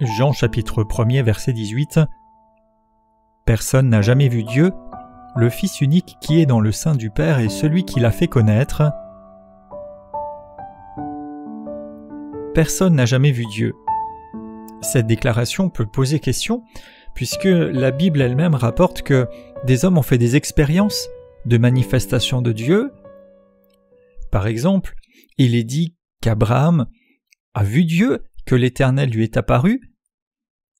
Jean chapitre 1er verset 18. Personne n'a jamais vu Dieu, le Fils unique qui est dans le sein du Père est celui qui l'a fait connaître. Personne n'a jamais vu Dieu. Cette déclaration peut poser question, puisque la Bible elle-même rapporte que des hommes ont fait des expériences de manifestation de Dieu. Par exemple, il est dit qu'Abraham a vu Dieu, que l'Éternel lui est apparu.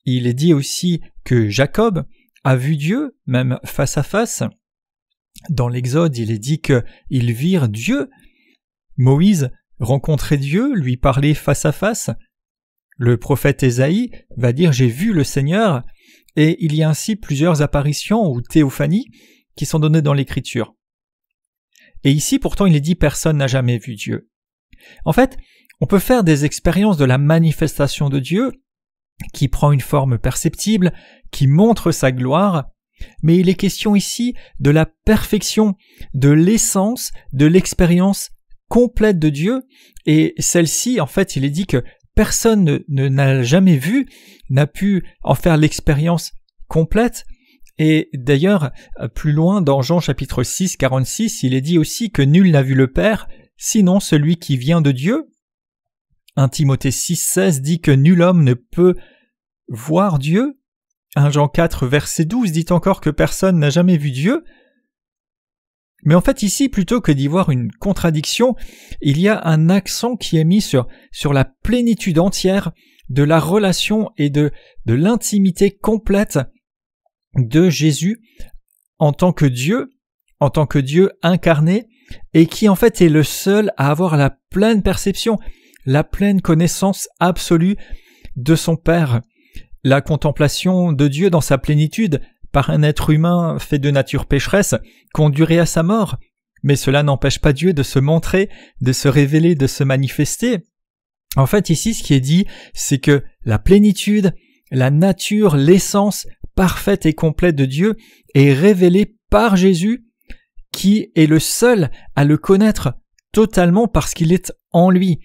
Il est dit aussi que Jacob a vu Dieu, même face à face. Dans l'Exode, il est dit qu'ils virent Dieu. Moïse rencontrait Dieu, lui parlait face à face. Le prophète Ésaïe va dire « J'ai vu le Seigneur » et il y a ainsi plusieurs apparitions ou théophanies qui sont données dans l'Écriture. Et ici, pourtant, il est dit « Personne n'a jamais vu Dieu ». En fait, on peut faire des expériences de la manifestation de Dieu qui prend une forme perceptible, qui montre sa gloire, mais il est question ici de la perfection, de l'essence, de l'expérience complète de Dieu, et celle-ci, en fait, il est dit que personne n'a jamais vu, n'a pu en faire l'expérience complète, et d'ailleurs, plus loin dans Jean chapitre 6, 46, il est dit aussi que nul n'a vu le Père, sinon celui qui vient de Dieu. 1 Timothée 6, 16 dit que nul homme ne peut voir Dieu. 1 Jean 4, verset 12 dit encore que personne n'a jamais vu Dieu. Mais en fait ici, plutôt que d'y voir une contradiction, il y a un accent qui est mis sur la plénitude entière de la relation et de l'intimité complète de Jésus en tant que Dieu incarné, et qui en fait est le seul à avoir la pleine perception, la pleine connaissance absolue de son Père. La contemplation de Dieu dans sa plénitude par un être humain fait de nature pécheresse conduirait à sa mort, mais cela n'empêche pas Dieu de se montrer, de se révéler, de se manifester. En fait, ici, ce qui est dit, c'est que la plénitude, la nature, l'essence parfaite et complète de Dieu est révélée par Jésus, qui est le seul à le connaître totalement parce qu'il est en lui.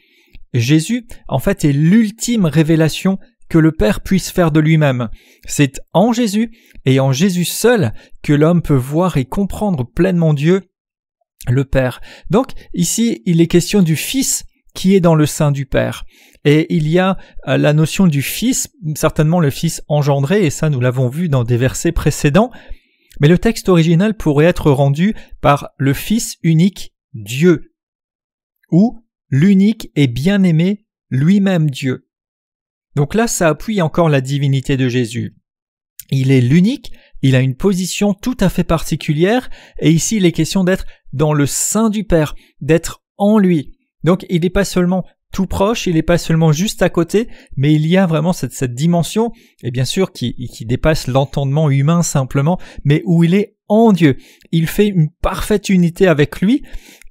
Jésus, en fait, est l'ultime révélation que le Père puisse faire de lui-même. C'est en Jésus et en Jésus seul que l'homme peut voir et comprendre pleinement Dieu, le Père. Donc, ici, il est question du Fils qui est dans le sein du Père. Et il y a la notion du Fils, certainement le Fils engendré, et ça nous l'avons vu dans des versets précédents, mais le texte original pourrait être rendu par le Fils unique Dieu, ou l'unique et bien-aimé lui-même Dieu. Donc là, ça appuie encore la divinité de Jésus. Il est l'unique, il a une position tout à fait particulière, et ici il est question d'être dans le sein du Père, d'être en lui. Donc il n'est pas seulement tout proche, il n'est pas seulement juste à côté, mais il y a vraiment cette dimension, et bien sûr qui dépasse l'entendement humain simplement, mais où il est en Dieu. Il fait une parfaite unité avec lui,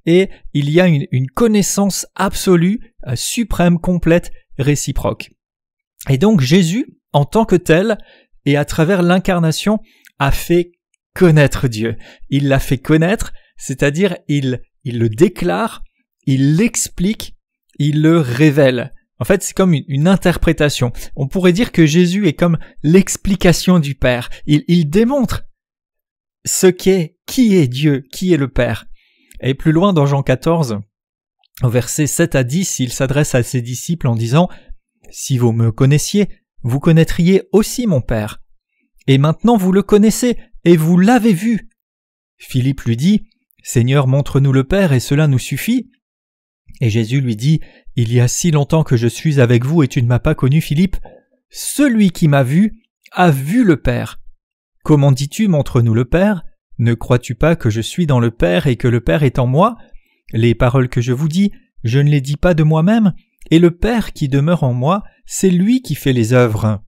et il y a une connaissance absolue, suprême, complète, réciproque. Et donc Jésus, en tant que tel, et à travers l'incarnation, a fait connaître Dieu. Il l'a fait connaître, c'est-à-dire il le déclare, il l'explique, il le révèle. En fait, c'est comme une interprétation. On pourrait dire que Jésus est comme l'explication du Père. Il démontre qui est Dieu, qui est le Père. Et plus loin dans Jean 14, au verset 7 à 10, il s'adresse à ses disciples en disant « Si vous me connaissiez, vous connaîtriez aussi mon Père. Et maintenant vous le connaissez, et vous l'avez vu. » Philippe lui dit « Seigneur, montre-nous le Père, et cela nous suffit. » Et Jésus lui dit « Il y a si longtemps que je suis avec vous, et tu ne m'as pas connu, Philippe. Celui qui m'a vu a vu le Père. Comment dis-tu, montre-nous le Père? Ne crois-tu pas que je suis dans le Père, et que le Père est en moi? Les paroles que je vous dis, je ne les dis pas de moi-même, et le Père qui demeure en moi, c'est lui qui fait les œuvres. »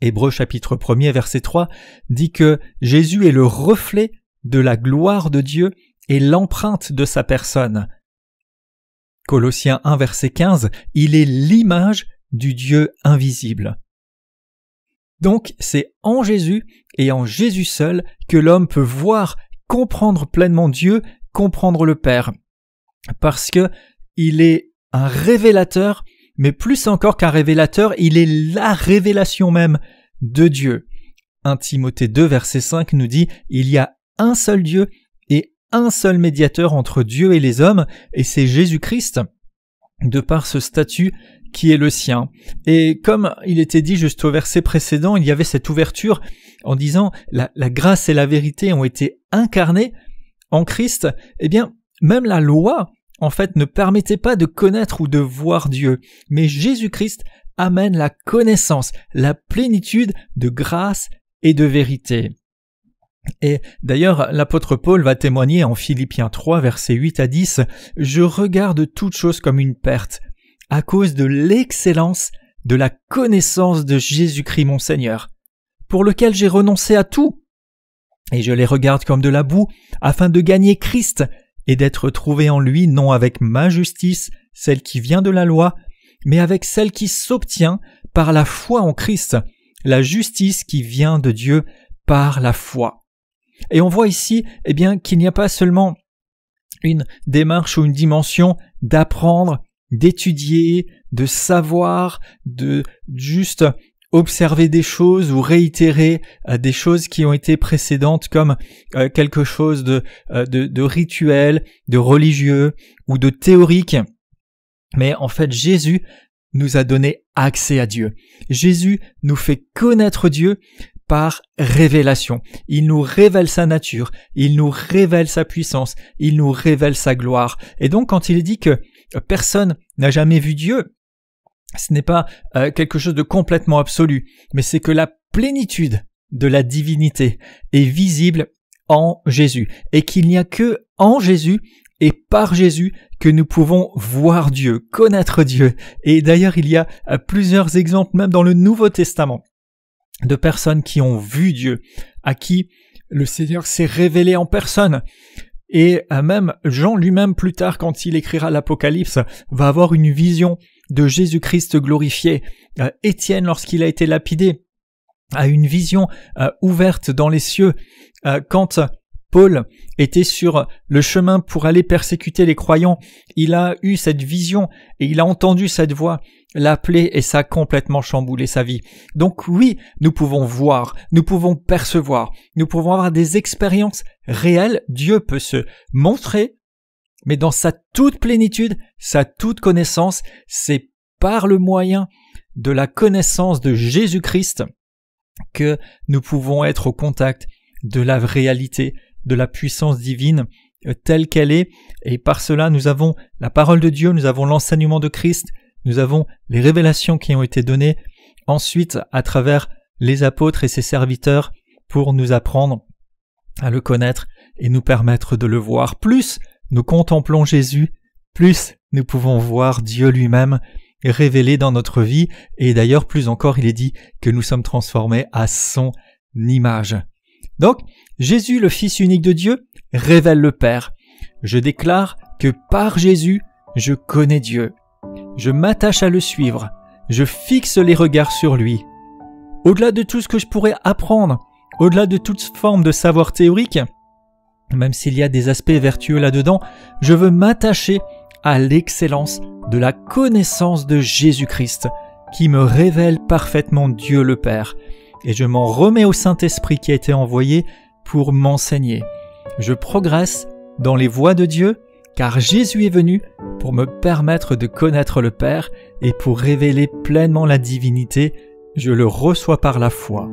Hébreux chapitre 1er verset 3 dit que Jésus est le reflet de la gloire de Dieu et l'empreinte de sa personne. Colossiens 1 verset 15, il est l'image du Dieu invisible. Donc c'est en Jésus et en Jésus seul que l'homme peut voir, comprendre pleinement Dieu, comprendre le Père. Parce que il est un révélateur mais plus encore qu'un révélateur, il est la révélation même de Dieu. 1 Timothée 2, verset 5 nous dit « Il y a un seul Dieu et un seul médiateur entre Dieu et les hommes, et c'est Jésus-Christ, de par ce statut qui est le sien. » Et comme il était dit juste au verset précédent, il y avait cette ouverture en disant la grâce et la vérité ont été incarnées en Christ. Eh bien, même la loi, en fait, ne permettait pas de connaître ou de voir Dieu. Mais Jésus-Christ amène la connaissance, la plénitude de grâce et de vérité. Et d'ailleurs, l'apôtre Paul va témoigner en Philippiens 3, versets 8 à 10, « Je regarde toute chose comme une perte, à cause de l'excellence de la connaissance de Jésus-Christ mon Seigneur, pour lequel j'ai renoncé à tout, et je les regarde comme de la boue, afin de gagner Christ, et d'être trouvé en lui non avec ma justice, celle qui vient de la loi, mais avec celle qui s'obtient par la foi en Christ, la justice qui vient de Dieu par la foi. » Et on voit ici, qu'il n'y a pas seulement une démarche ou une dimension d'apprendre, d'étudier, de savoir, de juste observer des choses ou réitérer des choses qui ont été précédentes comme quelque chose de rituel, de religieux ou de théorique. Mais en fait, Jésus nous a donné accès à Dieu. Jésus nous fait connaître Dieu par révélation. Il nous révèle sa nature, il nous révèle sa puissance, il nous révèle sa gloire. Et donc quand il est dit que personne n'a jamais vu Dieu, ce n'est pas quelque chose de complètement absolu, mais c'est que la plénitude de la divinité est visible en Jésus, et qu'il n'y a que en Jésus et par Jésus que nous pouvons voir Dieu, connaître Dieu. Et d'ailleurs, il y a plusieurs exemples, même dans le Nouveau Testament, de personnes qui ont vu Dieu, à qui le Seigneur s'est révélé en personne. Et même Jean lui-même, plus tard, quand il écrira l'Apocalypse, va avoir une vision de Jésus-Christ glorifié. Étienne, lorsqu'il a été lapidé, a une vision ouverte dans les cieux. Quand Paul était sur le chemin pour aller persécuter les croyants, il a eu cette vision et il a entendu cette voix l'appeler et ça a complètement chamboulé sa vie. Donc oui, nous pouvons voir, nous pouvons percevoir, nous pouvons avoir des expériences réelles. Dieu peut se montrer, mais dans sa toute plénitude, sa toute connaissance, c'est par le moyen de la connaissance de Jésus-Christ que nous pouvons être au contact de la réalité, de la puissance divine telle qu'elle est, et par cela nous avons la parole de Dieu, nous avons l'enseignement de Christ, nous avons les révélations qui ont été données ensuite à travers les apôtres et ses serviteurs pour nous apprendre à le connaître et nous permettre de le voir. Plus nous contemplons Jésus, plus nous pouvons voir Dieu lui-même révélé dans notre vie, et d'ailleurs plus encore il est dit que nous sommes transformés à son image. Donc, Jésus, le Fils unique de Dieu, révèle le Père. Je déclare que par Jésus, je connais Dieu. Je m'attache à le suivre. Je fixe les regards sur lui. Au-delà de tout ce que je pourrais apprendre, au-delà de toute forme de savoir théorique, même s'il y a des aspects vertueux là-dedans, je veux m'attacher à l'excellence de la connaissance de Jésus-Christ, qui me révèle parfaitement Dieu le Père. Et je m'en remets au Saint-Esprit qui a été envoyé pour m'enseigner. Je progresse dans les voies de Dieu, car Jésus est venu pour me permettre de connaître le Père et pour révéler pleinement la divinité. Je le reçois par la foi.